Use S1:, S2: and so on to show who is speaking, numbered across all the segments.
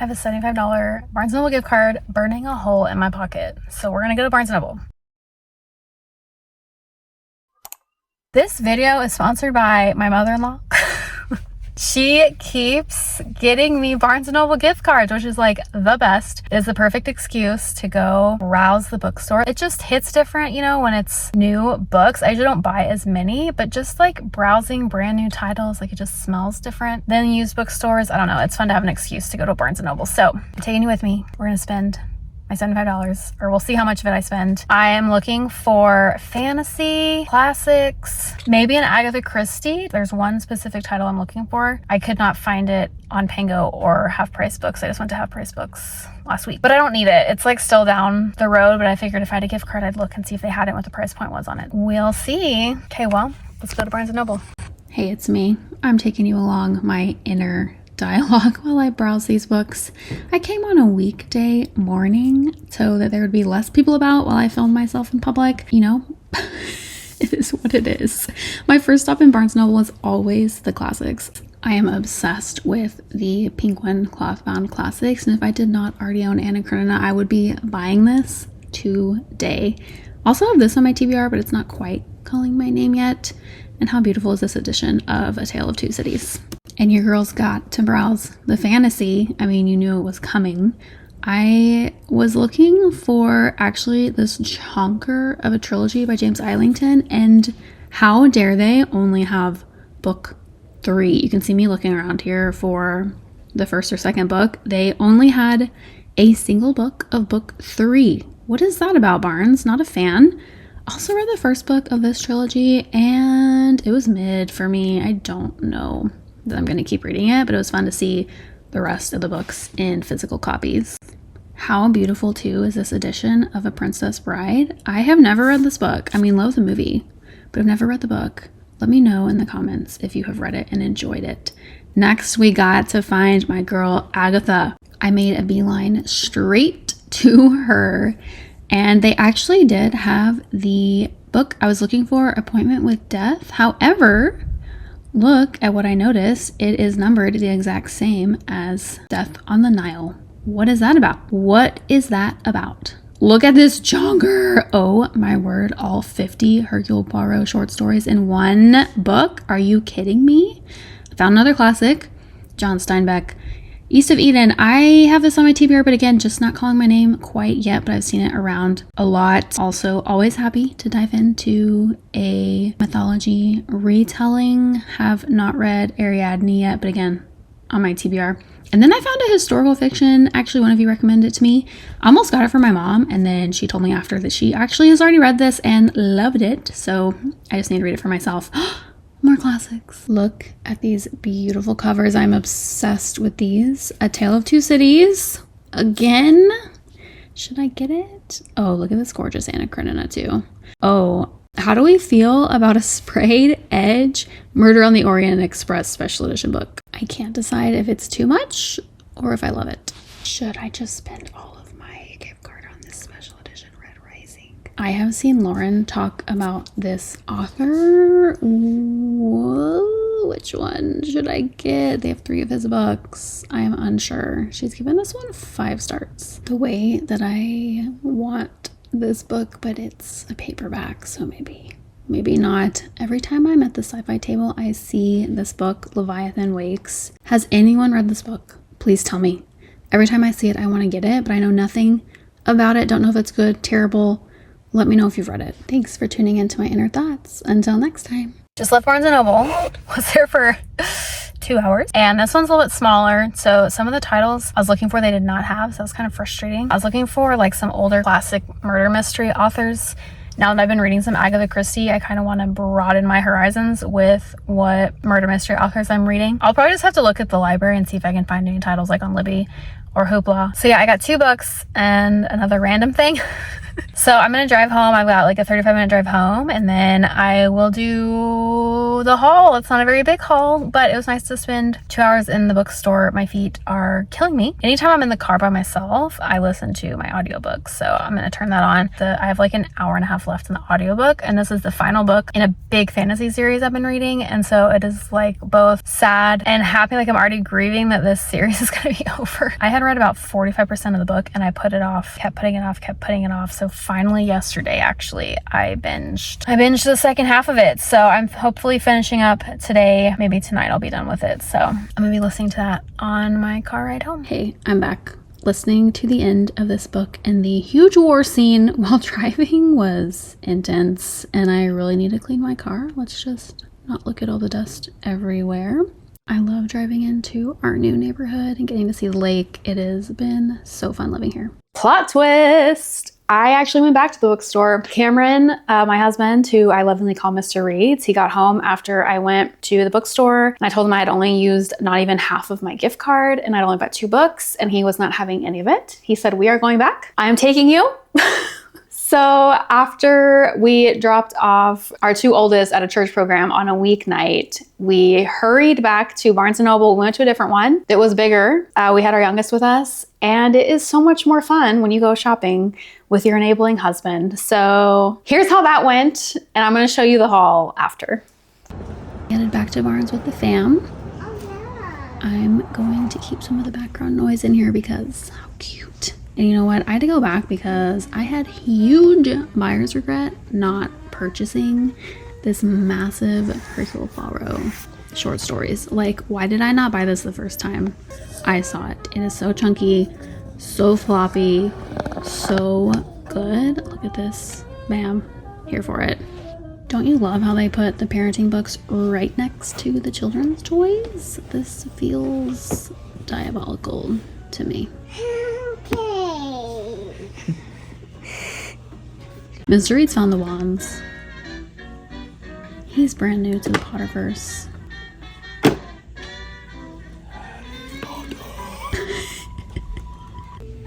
S1: I have a $75 Barnes & Noble gift card burning a hole in my pocket. So we're gonna go to Barnes & Noble. This video is sponsored by my mother-in-law. She keeps getting me Barnes & Noble gift cards, which is like the best. It is the perfect excuse to go browse the bookstore. It just hits different, you know, when it's new books. I usually don't buy as many, but just like browsing brand new titles, like it just smells different than used bookstores. I don't know. It's fun to have an excuse to go to Barnes & Noble. So I'm taking you with me. We're going to spend my $75, or we'll see how much of it I spend. I am looking for fantasy, classics, maybe an Agatha Christie. There's one specific title I'm looking for. I could not find it on Pango or Half Price Books. I just went to Half Price Books last week, but I don't need it. It's like still down the road, but I figured if I had a gift card, I'd look and see if they had it, what the price point was on it. We'll see. Okay, well, let's go to Barnes & Noble. Hey, it's me. I'm taking you along my inner dialogue while I browse these books. I came on a weekday morning so that there would be less people about while I filmed myself in public. You know, it is what it is. My first stop in Barnes & Noble is always the classics. I am obsessed with the Penguin cloth-bound classics, and if I did not already own Anna Karenina, I would be buying this today. Also have this on my TBR, but it's not quite calling my name yet. And how beautiful is this edition of A Tale of Two Cities? And your girls got to browse the fantasy. I mean, you knew it was coming. I was looking for actually this chonker of a trilogy by James Islington, and how dare they only have book 3. You can see me looking around here for the first or second book. They only had a single book of book 3. What is that about, Barnes? Not a fan. Also read the first book of this trilogy and it was mid for me. I don't know that I'm going to keep reading it, but it was fun to see the rest of the books in physical copies. How beautiful too is this edition of A Princess Bride? I have never read this book. I mean, love the movie, but I've never read the book. Let me know in the comments if you have read it and enjoyed it. Next, we got to find my girl Agatha. I made a beeline straight to her, and they actually did have the book I was looking for, Appointment with Death. However, look at what I noticed. It is numbered the exact same as Death on the Nile. What is that about? What is that about? Look at this jonger. Oh my word, all 50 Hercule Poirot short stories in one book. Are you kidding me? I found another classic, John Steinbeck, East of Eden. I have this on my TBR, but again, just not calling my name quite yet, but I've seen it around a lot. Also, always happy to dive into a mythology retelling. Have not read Ariadne yet, but again, on my TBR. And then I found a historical fiction. Actually, one of you recommended it to me. I almost got it for my mom, and then she told me after that she actually has already read this and loved it. So I just need to read it for myself. More classics. Look at these beautiful covers. I'm obsessed with these. A Tale of Two Cities. Again. Should I get it? Oh, look at this gorgeous Anna Karenina too. Oh, how do we feel about a sprayed edge Murder on the Orient Express special edition book? I can't decide if it's too much or if I love it. Should I just spend all of my gift card on this special edition Red Rising? I have seen Lauren talk about this author. Whoa, which one should I get? They have 3 of his books. I am unsure. She's given this one 5 stars. The way that I want this book, but it's a paperback, so maybe not. Every time I'm at the Sci-Fi table, I see this book, Leviathan Wakes. Has anyone read this book? Please tell me. Every time I see it, I want to get it, but I know nothing about it. Don't know if it's good, terrible. Let me know if you've read it. Thanks for tuning into my inner thoughts. Until next time. Just left Barnes & Noble. Was there for 2 hours. And this one's a little bit smaller. So some of the titles I was looking for, they did not have. So that was kind of frustrating. I was looking for like some older classic murder mystery authors. Now that I've been reading some Agatha Christie, I kind of want to broaden my horizons with what murder mystery authors I'm reading. I'll probably just have to look at the library and see if I can find any titles like on Libby or Hoopla. So yeah, I got 2 books and another random thing. So I'm going to drive home. I've got like a 35-minute drive home, and then I will do So the haul, it's not a very big haul, but it was nice to spend 2 hours in the bookstore. My feet are killing me. Anytime I'm in the car by myself, I listen to my audiobook. So I'm going to turn that on. I have like an hour and a half left in the audiobook, and this is the final book in a big fantasy series I've been reading. And so it is like both sad and happy. Like I'm already grieving that this series is going to be over. I had read about 45% of the book and I put it off, kept putting it off. So finally yesterday, actually, I binged the second half of it. So I'm hopefully finishing up today. Maybe tonight I'll be done with it. So I'm gonna be listening to that on my car ride home. Hey, I'm back. Listening to the end of this book, and the huge war scene while driving was intense, and I really need to clean my car. Let's just not look at all the dust everywhere. I love driving into our new neighborhood and getting to see the lake. It has been so fun living here. Plot twist! I actually went back to the bookstore. Cameron, my husband, who I lovingly call Mr. Reads, he got home after I went to the bookstore, and I told him I had only used not even half of my gift card and I'd only bought 2 books, and he was not having any of it. He said, "We are going back. I am taking you." So after we dropped off our 2 oldest at a church program on a weeknight, we hurried back to Barnes & Noble. We went to a different one that was bigger. We had our youngest with us, and it is so much more fun when you go shopping with your enabling husband. So here's how that went, and I'm going to show you the haul after. Headed back to Barnes with the fam. I'm going to keep some of the background noise in here because how cute. And you know what? I had to go back because I had huge buyer's regret not purchasing this massive Hercule Poirot short stories. Like, why did I not buy this the first time I saw it? It is so chunky, so floppy, so good. Look at this. Bam. Here for it. Don't you love how they put the parenting books right next to the children's toys? This feels diabolical to me. Mr. Reads found the wands. He's brand new to the Potterverse.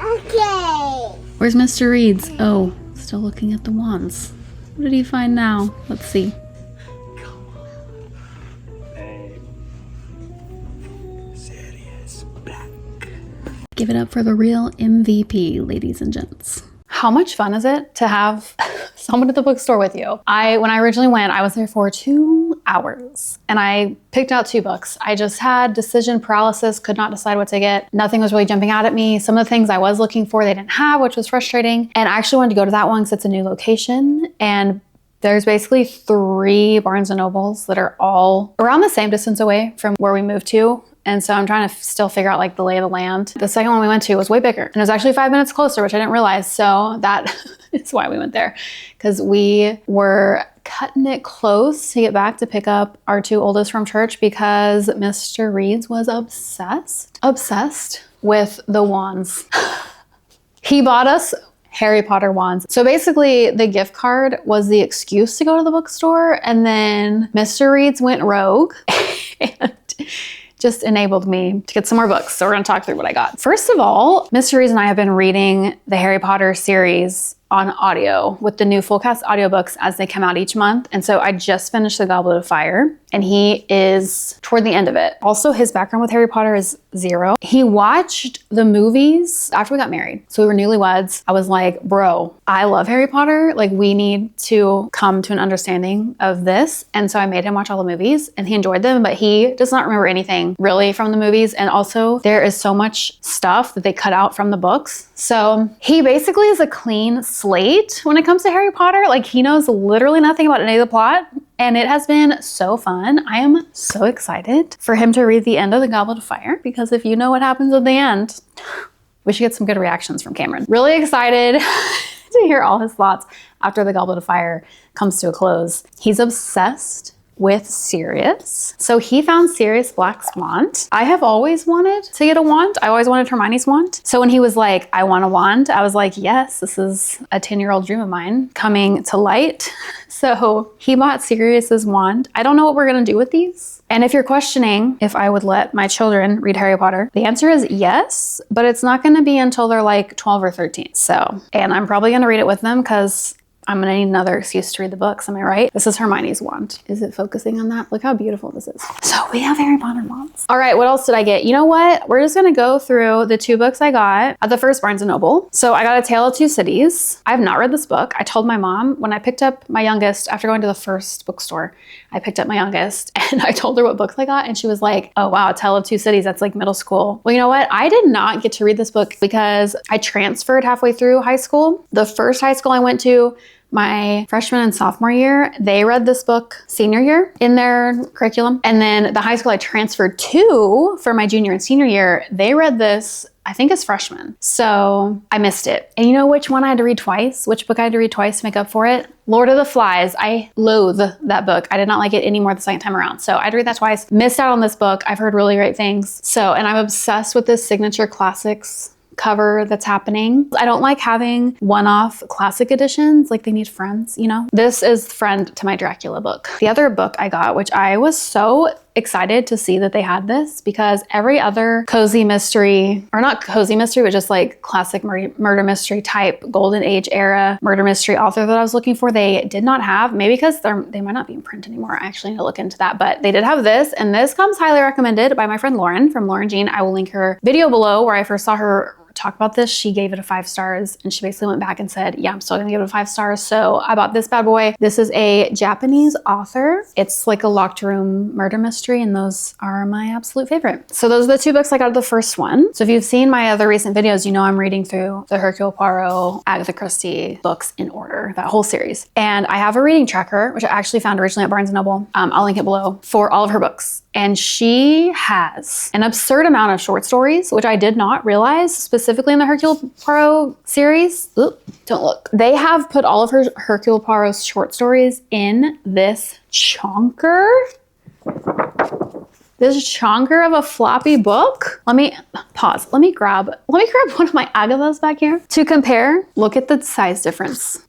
S1: Okay. Where's Mr. Reads? Oh, still looking at the wands. What did he find now? Let's see. Serious black. Give it up for the real MVP, ladies and gents. How much fun is it to have someone at the bookstore with you? When I originally went, I was there for 2 hours and I picked out 2 books. I just had decision paralysis, could not decide what to get. Nothing was really jumping out at me. Some of the things I was looking for, they didn't have, which was frustrating. And I actually wanted to go to that one because it's a new location. And there's basically 3 Barnes & Nobles that are all around the same distance away from where we moved to. And so I'm trying to still figure out like the lay of the land. The second one we went to was way bigger and it was actually 5 minutes closer, which I didn't realize. So that is why we went there, because we were cutting it close to get back to pick up our 2 oldest from church because Mr. Reads was obsessed with the wands. He bought us Harry Potter wands. So basically the gift card was the excuse to go to the bookstore, and then Mr. Reads went rogue and just enabled me to get some more books. So we're gonna talk through what I got. First of all, Mr. Reads and I have been reading the Harry Potter series on audio with the new full cast audiobooks as they come out each month. And so I just finished The Goblet of Fire and he is toward the end of it. Also, his background with Harry Potter is 0. He watched the movies after we got married. So we were newlyweds. I was like, bro, I love Harry Potter. Like, we need to come to an understanding of this. And so I made him watch all the movies and he enjoyed them, but he does not remember anything really from the movies. And also there is so much stuff that they cut out from the books. So he basically is a clean slate when it comes to Harry Potter. Like, he knows literally nothing about any of the plot. And it has been so fun. I am so excited for him to read the end of The Goblet of Fire, because if you know what happens at the end, we should get some good reactions from Cameron. Really excited to hear all his thoughts after The Goblet of Fire comes to a close. He's obsessed with Sirius. So he found Sirius Black's wand. I have always wanted to get a wand. I always wanted Hermione's wand. So when he was like, I want a wand, I was like, yes, this is a 10-year-old dream of mine coming to light. So he bought Sirius's wand. I don't know what we're gonna do with these. And if you're questioning if I would let my children read Harry Potter, the answer is yes, but it's not gonna be until they're like 12 or 13. So, and I'm probably gonna read it with them because I'm gonna need another excuse to read the books, am I right? This is Hermione's wand. Is it focusing on that? Look how beautiful this is. So we have Harry Potter wands. All right, what else did I get? You know what? We're just gonna go through the 2 books I got at the first Barnes & Noble. So I got A Tale of Two Cities. I have not read this book. I told my mom when I picked up my youngest, after going to the first bookstore, I picked up my youngest and I told her what books I got and she was like, oh wow, A Tale of Two Cities, that's like middle school. Well, you know what? I did not get to read this book because I transferred halfway through high school. The first high school I went to, my freshman and sophomore year, they read this book senior year in their curriculum. And then the high school I transferred to for my junior and senior year, they read this, I think, as freshmen. So I missed it. And you know which one I had to read twice? Which book I had to read twice to make up for it? Lord of the Flies. I loathe that book. I did not like it anymore the second time around. So I had to read that twice. Missed out on this book. I've heard really great things. So, and I'm obsessed with this Signature Classics cover that's happening. I don't like having one-off classic editions, like they need friends, you know? This is friend to my Dracula book. The other book I got, which I was so excited to see that they had this because every other cozy mystery, or not cozy mystery, but just like classic murder mystery type golden age era murder mystery author that I was looking for, they did not have, maybe because they might not be in print anymore. I actually need to look into that, but they did have this, and this comes highly recommended by my friend Lauren from Lauren Jean. I will link her video below where I first saw her talk about this. She gave it a 5 stars and she basically went back and said, yeah, I'm still gonna give it a 5 stars. So I bought this bad boy. This is a Japanese author. It's like a locked room murder mystery and those are my absolute favorite. So those are the 2 books I got of the first one. So if you've seen my other recent videos, you know I'm reading through the Hercule Poirot, Agatha Christie books in order, that whole series. And I have a reading tracker, which I actually found originally at Barnes & Noble. I'll link it below, for all of her books. And she has an absurd amount of short stories, which I did not realize, specifically in the Hercule Poirot series. Oop, don't look. They have put all of her Hercule Poirot's short stories in this chonker. This chonker of a floppy book. Let me pause. Let me grab one of my Agathas back here to compare. Look at the size difference.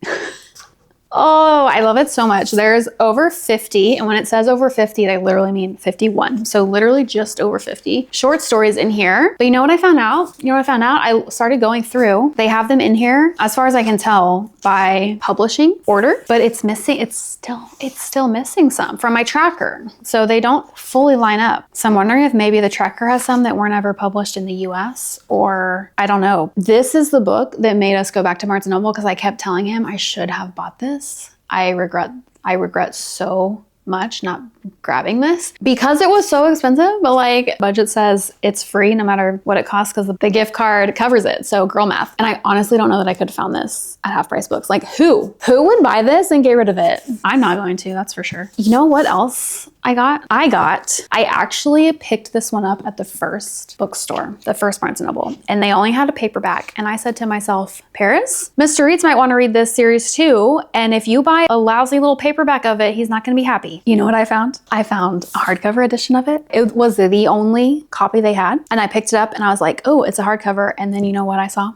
S1: Oh, I love it so much. There's over 50, and when it says over 50, they literally mean 51. So literally just over 50 short stories in here. But you know what I found out? I started going through. They have them in here, as far as I can tell, by publishing order, but it's missing, it's still missing some from my tracker. So they don't fully line up. So I'm wondering if maybe the tracker has some that weren't ever published in the US, or I don't know. This is the book that made us go back to Barnes & Noble because I kept telling him I should have bought this. I regret so much not grabbing this because it was so expensive, but like budget says it's free no matter what it costs because the gift card covers it. So girl math. And I honestly don't know that I could have found this at half price books. Like who would buy this and get rid of it? I'm not going to, that's for sure. You know what else I got? I actually picked this one up at the first bookstore, the first Barnes & Noble, and they only had a paperback. And I said to myself, Paris, Mr. Reeds might want to read this series too. And if you buy a lousy little paperback of it, he's not going to be happy. You know what I found? I found a hardcover edition of it. It was the only copy they had. And I picked it up and I was like, oh, it's a hardcover. And then you know what I saw?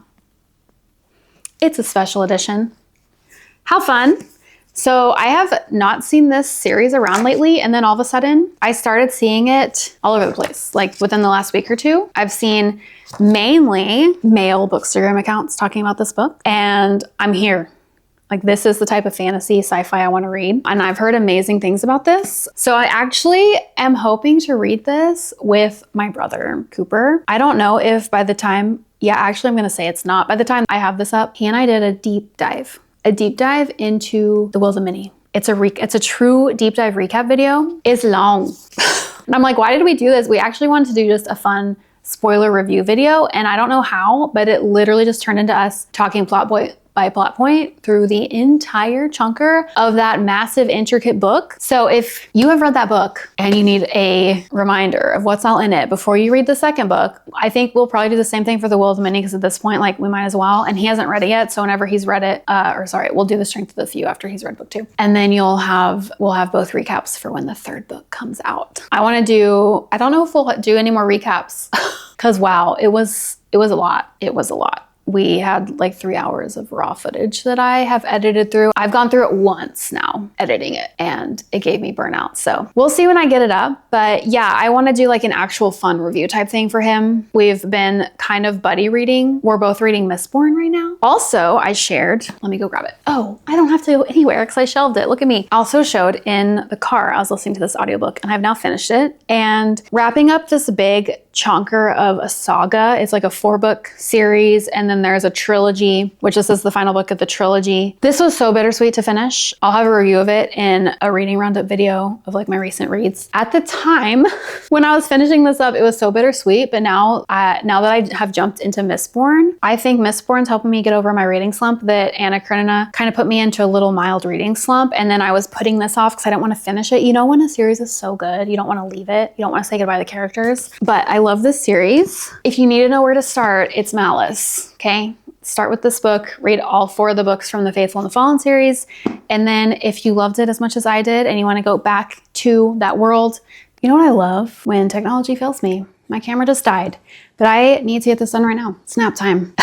S1: It's a special edition. How fun. So I have not seen this series around lately, and then all of a sudden I started seeing it all over the place. Like within the last week or two, I've seen mainly male Bookstagram accounts talking about this book, and I'm here. Like this is the type of fantasy sci-fi I want to read, and I've heard amazing things about this. So I actually am hoping to read this with my brother, Cooper. I don't know if by the time, actually I'm going to say it's not. By the time I have this up, he and I did a deep dive into The Wills of Minnie. It's a true deep dive recap video. It's long. And I'm like, why did we do this? We actually wanted to do just a fun spoiler review video, and I don't know how, but it literally just turned into us talking plot by plot point through the entire chunker of that massive intricate book. So if you have read that book and you need a reminder of what's all in it before you read the second book, I think we'll probably do the same thing for The Wills of Minnie, because at this point, like, we might as well. And he hasn't read it yet, so whenever he's read it, we'll do the Strength of the Few after he's read book 2. And then we'll have both recaps for when the third book comes out. I don't know if we'll do any more recaps because wow, it was a lot. It was a lot. We had like 3 hours of raw footage that I have edited through. I've gone through it once now, editing it, and it gave me burnout. So we'll see when I get it up. But yeah, I want to do like an actual fun review type thing for him. We've been kind of buddy reading. We're both reading Mistborn right now. Also, I shared, let me go grab it. Oh, I don't have to go anywhere because I shelved it. Look at me. I also showed in the car, I was listening to this audiobook and I've now finished it. And wrapping up this big chunker of a saga. It's like a 4-book series, and then there's a trilogy, which this is the final book of the trilogy. This was so bittersweet to finish. I'll have a review of it in a reading roundup video of like my recent reads. At the time when I was finishing this up, it was so bittersweet, but now that I have jumped into Mistborn, I think Mistborn's helping me get over my reading slump that Anna Karenina kind of put me into a little mild reading slump, and then I was putting this off because I didn't want to finish it. You know, when a series is so good, you don't want to leave it. You don't want to say goodbye to the characters. But I love this series. If you need to know where to start, it's Malice, okay? Start with this book, read all 4 of the books from the Faithful and the Fallen series, and then if you loved it as much as I did and you want to go back to that world, you know what I love? When technology fails me. My camera just died, but I need to get this done right now. It's nap time.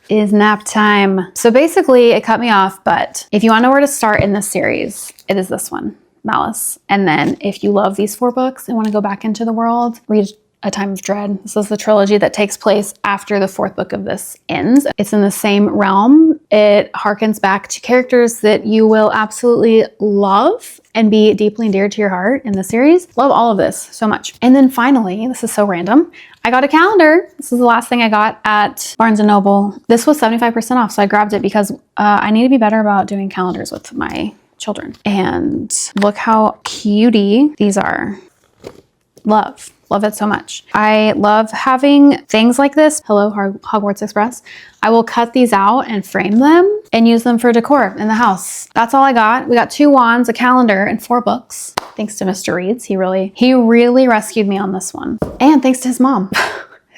S1: It is nap time. So basically it cut me off, but if you want to know where to start in this series, it is this one, Malice. And then if you love these 4 books and want to go back into the world, read A Time of Dread. This is the trilogy that takes place after the 4th book of this ends. It's in the same realm. It harkens back to characters that you will absolutely love and be deeply endeared to your heart in the series. Love all of this so much. And then finally, this is so random, I got a calendar. This is the last thing I got at Barnes & Noble. This was 75% off, so I grabbed it because I need to be better about doing calendars with my children. And look how cutie these are. Love it so much. I love having things like this. Hello, Hogwarts Express. I will cut these out and frame them and use them for decor in the house. That's all I got. We got 2 wands, a calendar, and 4 books. Thanks to Mr. Reeds. He really rescued me on this one. And thanks to his mom,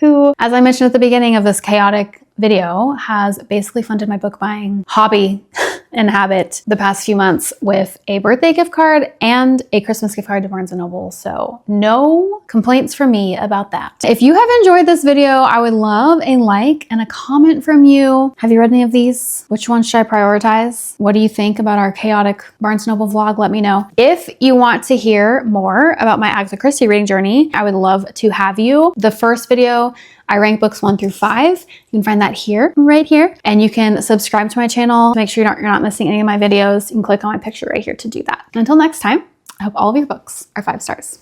S1: who, as I mentioned at the beginning of this chaotic video, has basically funded my book buying hobby and habit the past few months with a birthday gift card and a Christmas gift card to Barnes & Noble. So no complaints from me about that. If you have enjoyed this video, I would love a like and a comment from you. Have you read any of these? Which ones should I prioritize? What do you think about our chaotic Barnes & Noble vlog? Let me know. If you want to hear more about my Agatha Christie reading journey, I would love to have you. The first video, I rank books 1 through 5. You can find that here, right here. And you can subscribe to my channel to make sure you're not missing any of my videos. You can click on my picture right here to do that. And until next time, I hope all of your books are 5 stars.